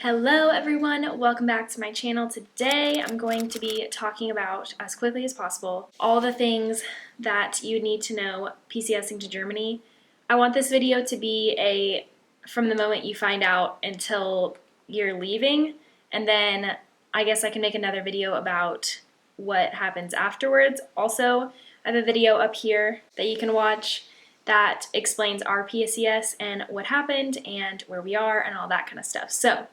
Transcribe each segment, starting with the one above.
Hello everyone, welcome back to my channel. Today I'm going to be talking about, as quickly as possible, all the things that you need to know PCSing to Germany. I want this video to be from the moment you find out until you're leaving, and then I guess I can make another video about what happens afterwards. Also, I have a video up here that you can watch that explains our PCS and what happened and where we are and all that kind of stuff. So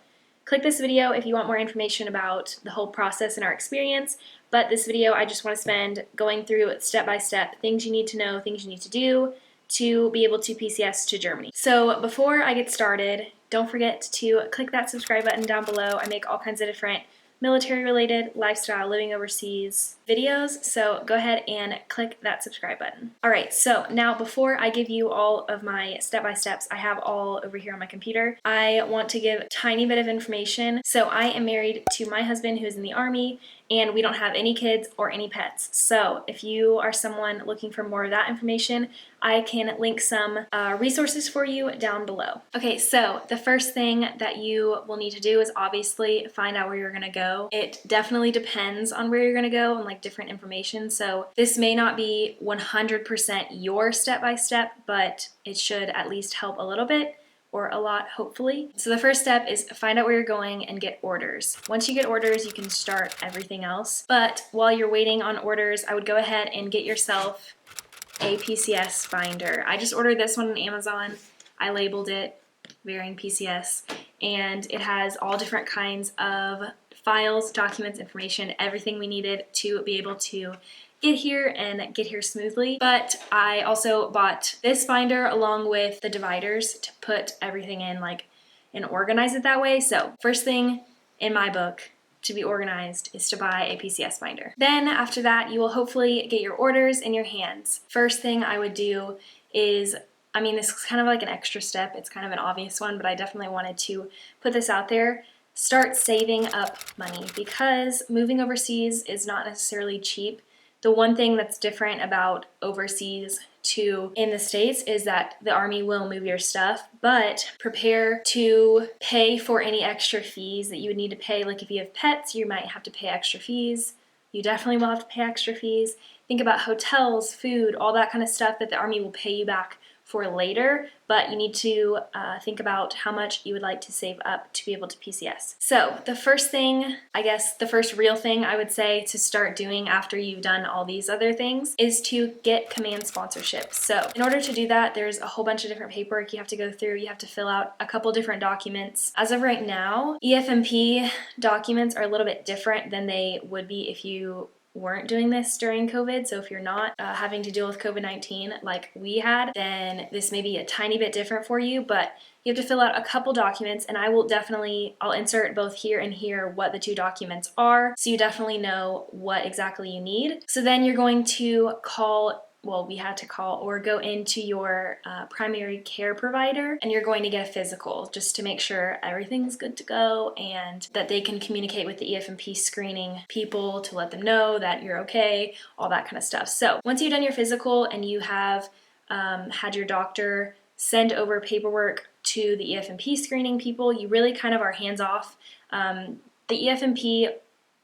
click this video if you want more information about the whole process and our experience, but this video I just want to spend going through step-by-step things you need to know, things you need to do to be able to PCS to Germany. So before I get started, don't forget to click that subscribe button down below. I make all kinds of different military-related, lifestyle, living overseas videos, so go ahead and click that subscribe button. Alright, so now before I give you all of my step-by-steps, I have all over here on my computer, I want to give a tiny bit of information. So I am married to my husband who's in the Army, and we don't have any kids or any pets. So if you are someone looking for more of that information, I can link some resources for you down below. Okay, so the first thing that you will need to do is obviously find out where you're gonna go. It definitely depends on where you're gonna go and like different information. So this may not be 100% your step-by-step, but it should at least help a little bit, or a lot, hopefully. So the first step is find out where you're going and get orders. Once you get orders, you can start everything else. But while you're waiting on orders, I would go ahead and get yourself a PCS binder. I just ordered this one on Amazon. I labeled it Varying PCS, and it has all different kinds of files, documents, information, everything we needed to be able to get here and get here smoothly. But I also bought this binder along with the dividers to put everything in and organize it that way. So first thing in my book to be organized is to buy a PCS binder. Then after that, you will hopefully get your orders in your hands. First thing I would do is, this is kind of like an extra step. It's kind of an obvious one, but I definitely wanted to put this out there. Start saving up money, because moving overseas is not necessarily cheap. The one thing that's different about overseas to in the States is that the Army will move your stuff, but prepare to pay for any extra fees that you would need to pay. Like if you have pets, you might have to pay extra fees. You definitely will have to pay extra fees. Think about hotels, food, all that kind of stuff that the Army will pay you back for later, but you need to think about how much you would like to save up to be able to PCS. So the first thing, I guess the first real thing I would say to start doing after you've done all these other things is to get command sponsorship. So in order to do that, there's a whole bunch of different paperwork you have to go through. You have to fill out a couple different documents. As of right now, EFMP documents are a little bit different than they would be if you weren't doing this during COVID. So if you're not having to deal with COVID-19 like we had, then this may be a tiny bit different for you, but you have to fill out a couple documents, and I'll insert both here and here what the two documents are, so you definitely know what exactly you need. So then you're going to we had to call or go into your primary care provider, and you're going to get a physical just to make sure everything's good to go and that they can communicate with the EFMP screening people to let them know that you're okay, all that kind of stuff. So once you've done your physical and you have had your doctor send over paperwork to the EFMP screening people, you really kind of are hands off. The EFMP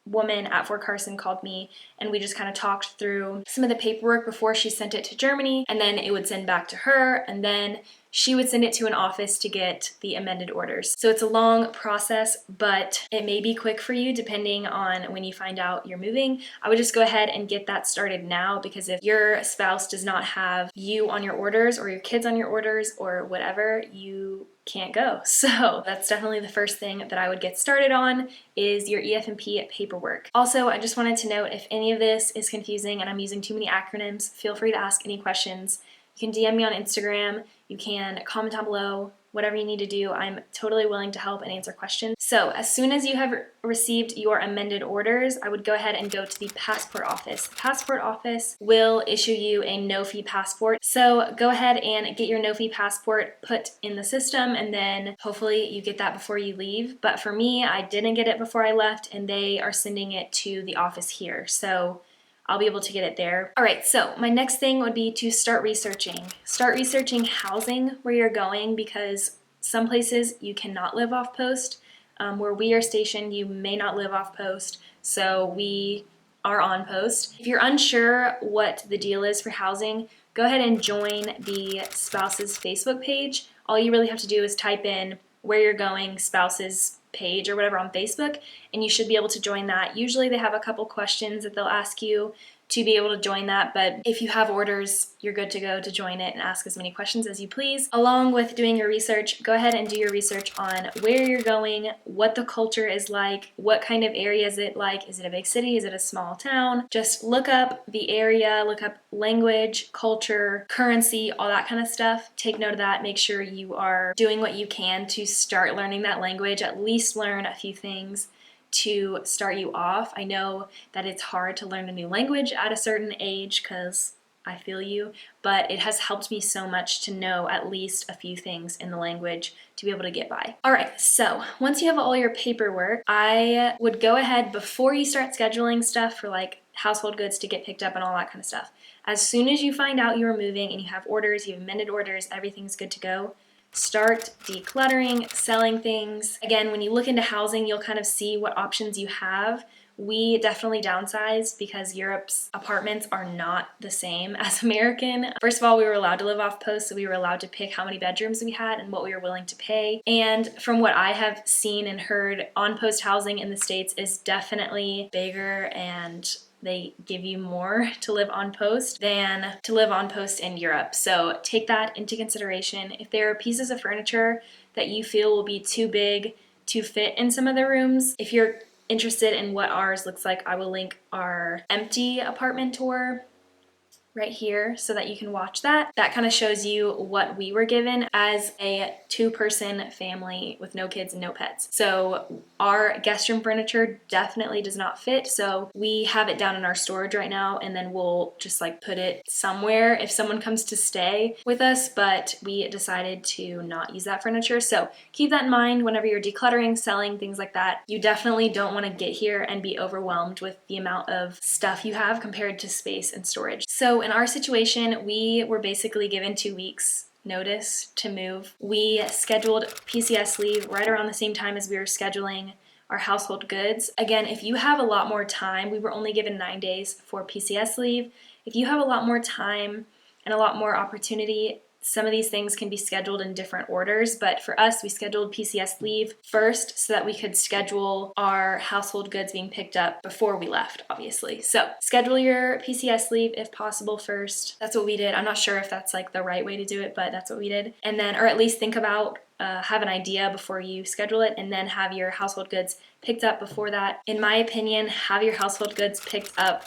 woman at Fort Carson called me, and we just kind of talked through some of the paperwork before she sent it to Germany, and then it would send back to her, and then she would send it to an office to get the amended orders. So it's a long process, but it may be quick for you depending on when you find out you're moving. I would just go ahead and get that started now, because if your spouse does not have you on your orders or your kids on your orders or whatever, you can't go. So that's definitely the first thing that I would get started on, is your EFMP paperwork. Also, I just wanted to note, if any of this is confusing and I'm using too many acronyms, feel free to ask any questions. You can DM me on Instagram, you can comment down below, whatever you need to do. I'm totally willing to help and answer questions. So as soon as you have received your amended orders, I would go ahead and go to the passport office. The passport office will issue you a no-fee passport. So go ahead and get your no-fee passport put in the system, and then hopefully you get that before you leave. But for me, I didn't get it before I left, and they are sending it to the office here. So I'll be able to get it there. All right, so my next thing would be to start researching. Start researching housing where you're going, because some places you cannot live off post. Where we are stationed, you may not live off post, so we are on post. If you're unsure what the deal is for housing, go ahead and join the spouses Facebook page. All you really have to do is type in where you're going, spouses page or whatever on Facebook, and you should be able to join that. Usually they have a couple questions that they'll ask you to be able to join that, but if you have orders, you're good to go to join it and ask as many questions as you please. Along with doing your research, go ahead and do your research on where you're going, what the culture is like, what kind of area is it like, is it a big city, is it a small town? Just look up the area, look up language, culture, currency, all that kind of stuff. Take note of that. Make sure you are doing what you can to start learning that language, at least learn a few things to start you off. I know that it's hard to learn a new language at a certain age because I feel you, but it has helped me so much to know at least a few things in the language to be able to get by. All right, so once you have all your paperwork, I would go ahead before you start scheduling stuff for like household goods to get picked up and all that kind of stuff. As soon as you find out you're moving and you have orders, you have amended orders, everything's good to go, start decluttering, selling things. Again, when you look into housing, you'll kind of see what options you have. We definitely downsized because Europe's apartments are not the same as American. First of all, we were allowed to live off post, so we were allowed to pick how many bedrooms we had and what we were willing to pay. And from what I have seen and heard, on-post housing in the States is definitely bigger and they give you more to live on post than to live on post in Europe. So take that into consideration. If there are pieces of furniture that you feel will be too big to fit in some of the rooms, if you're interested in what ours looks like, I will link our empty apartment tour right here so that you can watch that. That kind of shows you what we were given as a two-person family with no kids and no pets. So our guest room furniture definitely does not fit, so we have it down in our storage right now, and then we'll just like put it somewhere if someone comes to stay with us, but we decided to not use that furniture. So keep that in mind whenever you're decluttering, selling, things like that. You definitely don't want to get here and be overwhelmed with the amount of stuff you have compared to space and storage. So in our situation, we were basically given 2 weeks notice to move. We scheduled PCS leave right around the same time as we were scheduling our household goods. Again, if you have a lot more time, we were only given 9 days for PCS leave. If you have a lot more time and a lot more opportunity, some of these things can be scheduled in different orders, but for us, we scheduled PCS leave first so that we could schedule our household goods being picked up before we left, obviously. So schedule your PCS leave if possible first. That's what we did. I'm not sure if that's like the right way to do it, but that's what we did. And then, or at least think about, have an idea before you schedule it, and then have your household goods picked up before that. In my opinion, have your household goods picked up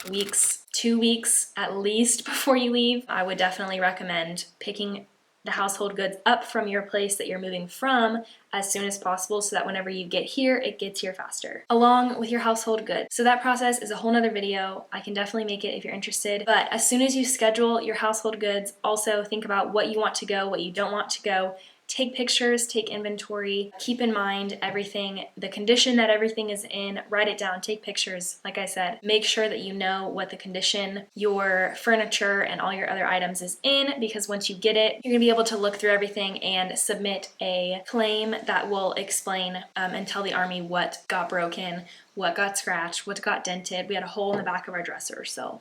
2 weeks at least before you leave. I would definitely recommend picking the household goods up from your place that you're moving from as soon as possible so that whenever you get here, it gets here faster, along with your household goods. So that process is a whole nother video. I can definitely make it if you're interested. But as soon as you schedule your household goods, also think about what you want to go, what you don't want to go. Take pictures, take inventory, keep in mind everything, the condition that everything is in, write it down, take pictures. Like I said, make sure that you know what the condition your furniture and all your other items is in, because once you get it, you're gonna be able to look through everything and submit a claim that will explain and tell the Army what got broken, what got scratched, what got dented. We had a hole in the back of our dresser, so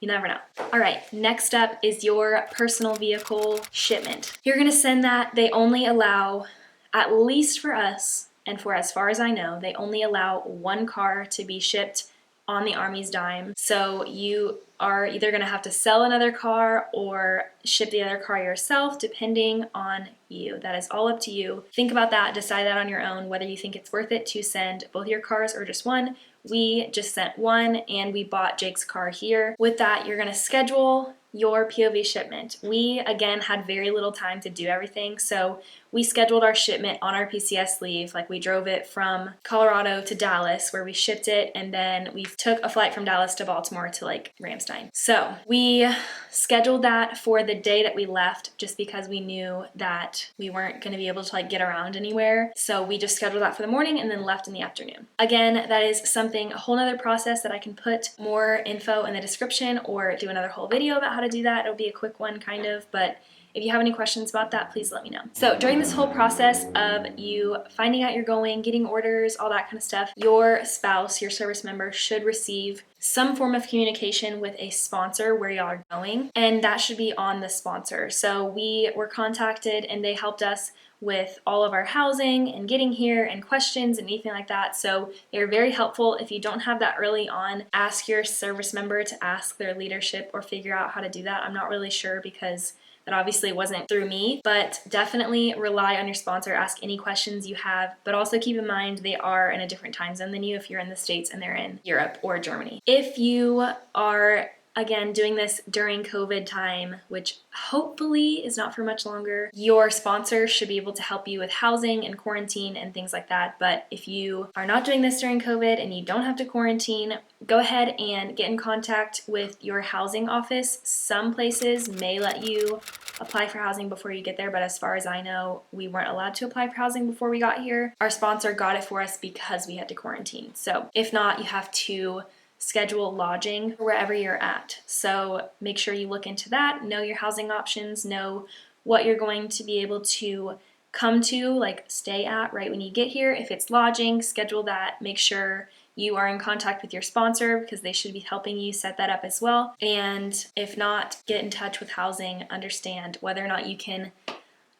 you never know. All right, next up is your personal vehicle shipment. You're gonna send that. They only allow, at least for us, and for as far as I know, they only allow one car to be shipped on the Army's dime. So you are either gonna have to sell another car or ship the other car yourself, depending on you. That is all up to you. Think about that, decide that on your own, whether you think it's worth it to send both your cars or just one. We just sent one and we bought Jake's car here. With that, you're gonna schedule your POV shipment. We, again, had very little time to do everything, so we scheduled our shipment on our PCS leave. Like, we drove it from Colorado to Dallas, where we shipped it, and then we took a flight from Dallas to Baltimore to like Ramstein. So we scheduled that for the day that we left, just because we knew that we weren't gonna be able to like get around anywhere. So we just scheduled that for the morning and then left in the afternoon. Again, that is something, a whole nother process that I can put more info in the description or do another whole video about how to do that. It'll be a quick one kind of, but if you have any questions about that, please let me know. So during this whole process of you finding out you're going, getting orders, all that kind of stuff, your spouse, your service member should receive some form of communication with a sponsor where y'all are going, and that should be on the sponsor. So we were contacted and they helped us with all of our housing and getting here and questions and anything like that. So they're very helpful. If you don't have that early on, ask your service member to ask their leadership or figure out how to do that. I'm not really sure because that obviously wasn't through me, but definitely rely on your sponsor. Ask any questions you have, but also keep in mind they are in a different time zone than you if you're in the States and they're in Europe or Germany. If you are again doing this during COVID time, which hopefully is not for much longer, your sponsor should be able to help you with housing and quarantine and things like that. But if you are not doing this during COVID and you don't have to quarantine, go ahead and get in contact with your housing office. Some places may let you apply for housing before you get there, but as far as I know, we weren't allowed to apply for housing before we got here. Our sponsor got it for us because we had to quarantine. So if not, you have to schedule lodging wherever you're at. So make sure you look into that, know your housing options, know what you're going to be able to come to, like stay at right when you get here. If it's lodging, schedule that. Make sure you are in contact with your sponsor because they should be helping you set that up as well. And if not, get in touch with housing, understand whether or not you can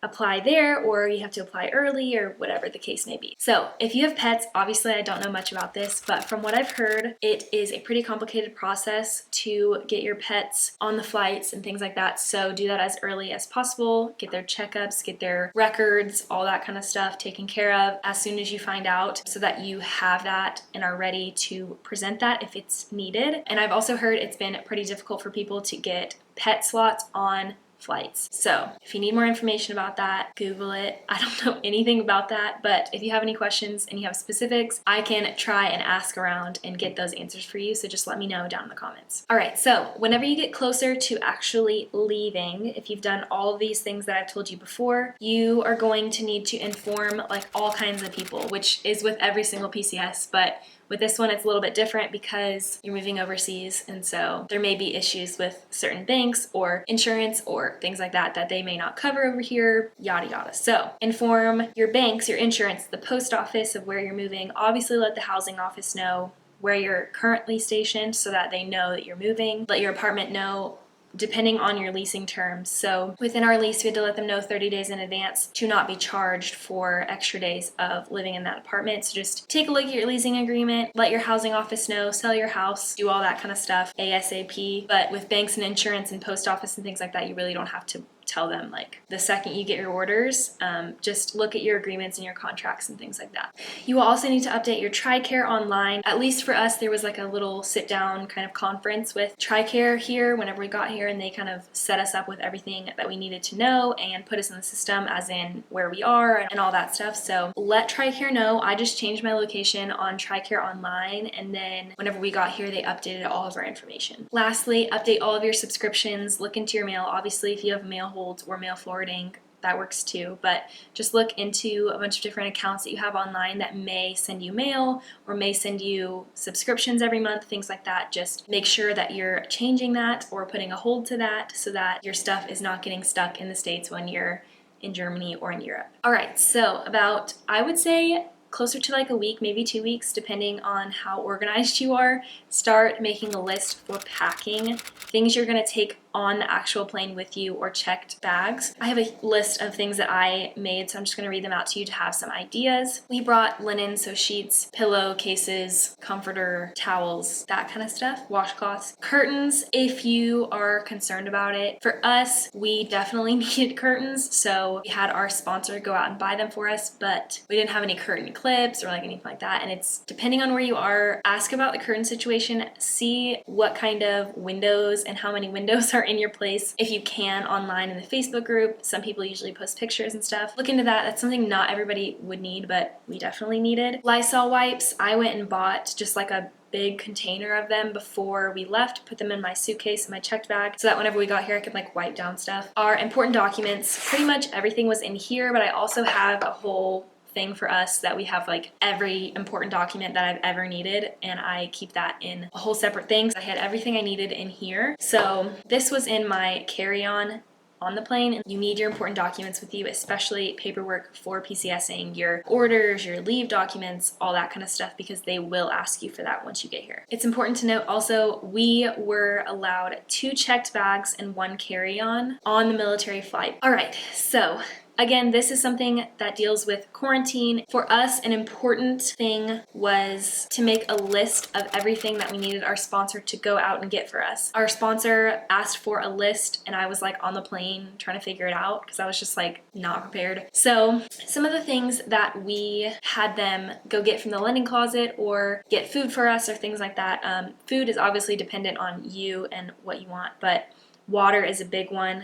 apply there or you have to apply early or whatever the case may be. So if you have pets, obviously I don't know much about this, but from what I've heard, it is a pretty complicated process to get your pets on the flights and things like that. So do that as early as possible, get their checkups, get their records, all that kind of stuff taken care of as soon as you find out so that you have that and are ready to present that if it's needed. And I've also heard it's been pretty difficult for people to get pet slots on flights. So if you need more information about that, Google it. I don't know anything about that, but if you have any questions and you have specifics, I can try and ask around and get those answers for you. So just let me know down in the comments. All right, so whenever you get closer to actually leaving, if you've done all of these things that I've told you before, you are going to need to inform like all kinds of people, which is with every single PCS, but with this one, it's a little bit different because you're moving overseas, and so there may be issues with certain banks or insurance or things like that that they may not cover over here, yada yada. So inform your banks, your insurance, the post office of where you're moving. Obviously let the housing office know where you're currently stationed so that they know that you're moving. Let your apartment know depending on your leasing terms. So within our lease, we had to let them know 30 days in advance to not be charged for extra days of living in that apartment. So just take a look at your leasing agreement, let your housing office know, sell your house, do all that kind of stuff ASAP. But with banks and insurance and post office and things like that, you really don't have to tell them like the second you get your orders. Just look at your agreements and your contracts and things like that. You will also need to update your TRICARE online. At least for us, there was like a little sit down kind of conference with TRICARE here whenever we got here, and they kind of set us up with everything that we needed to know and put us in the system as in where we are and all that stuff. So let TRICARE know. I just changed my location on TRICARE online, and then whenever we got here, they updated all of our information. Lastly, update all of your subscriptions. Look into your mail. Obviously, if you have mail holds or mail forwarding, that works too, but just look into a bunch of different accounts that you have online that may send you mail or may send you subscriptions every month, things like that. Just make sure that you're changing that or putting a hold to that so that your stuff is not getting stuck in the States when you're in Germany or in Europe. All right, so about, I would say, closer to like a week, maybe 2 weeks, depending on how organized you are, start making a list for packing things you're going to take on the actual plane with you or checked bags. I have a list of things that I made, so I'm just going to read them out to you to have some ideas. We brought linen, so sheets, pillow cases, comforter, towels, that kind of stuff, washcloths, curtains if you are concerned about it. For us, we definitely needed curtains, so we had our sponsor go out and buy them for us, but we didn't have any curtain clips or like anything like that. And it's depending on where you are, ask about the curtain situation, see what kind of windows and how many windows are in your place if you can online in the Facebook group. Some people usually post pictures and stuff. Look into that. That's something not everybody would need, but we definitely needed. Lysol wipes. I went and bought just like a big container of them before we left, put them in my suitcase and my checked bag so that whenever we got here I could like wipe down stuff. Our important documents, pretty much everything was in here, but I also have a whole thing for us that we have like every important document that I've ever needed, and I keep that in a whole separate thing. So I had everything I needed in here. So this was in my carry-on on the plane, and you need your important documents with you, especially paperwork for PCSing, your orders, your leave documents, all that kind of stuff, because they will ask you for that once you get here. It's important to note also, we were allowed 2 checked bags and 1 carry-on on the military flight. All right, so again, this is something that deals with quarantine. For us, an important thing was to make a list of everything that we needed our sponsor to go out and get for us. Our sponsor asked for a list, and I was like on the plane trying to figure it out because I was just like not prepared. So some of the things that we had them go get from the lending closet or get food for us or things like that. Food is obviously dependent on you and what you want, but water is a big one.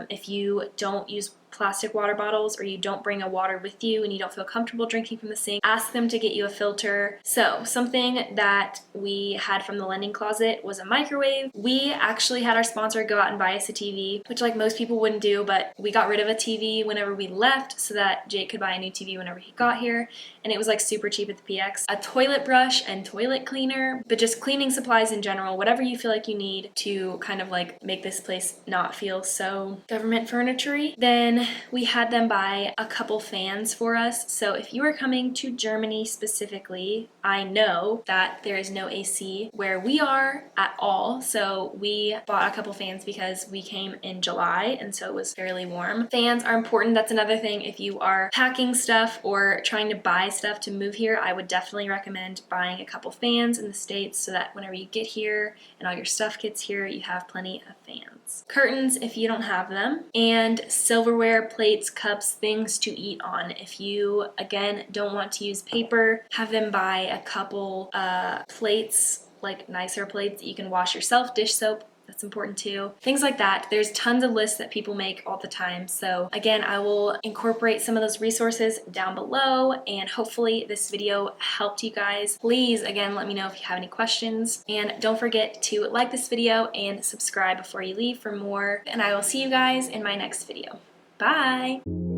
If you don't use plastic water bottles or you don't bring a water with you and you don't feel comfortable drinking from the sink, ask them to get you a filter. So something that we had from the lending closet was a microwave. We actually had our sponsor go out and buy us a TV, which like most people wouldn't do, but we got rid of a TV whenever we left so that Jake could buy a new TV whenever he got here, and it was like super cheap at the PX. A toilet brush and toilet cleaner, but just cleaning supplies in general, whatever you feel like you need to kind of like make this place not feel so government furniture-y. Then we had them buy a couple fans for us. So if you are coming to Germany specifically, I know that there is no AC where we are at all. So we bought a couple fans because we came in July and so it was fairly warm. Fans are important. That's another thing. If you are packing stuff or trying to buy stuff to move here, I would definitely recommend buying a couple fans in the States so that whenever you get here and all your stuff gets here, you have plenty of fans. Curtains if you don't have them, and silverware, plates, cups, things to eat on. If you, again, don't want to use paper, have them buy a couple plates, like nicer plates that you can wash yourself, dish soap. That's important too. Things like that. There's tons of lists that people make all the time. So again, I will incorporate some of those resources down below, and hopefully this video helped you guys. Please, again, let me know if you have any questions, and don't forget to like this video and subscribe before you leave for more, and I will see you guys in my next video. Bye!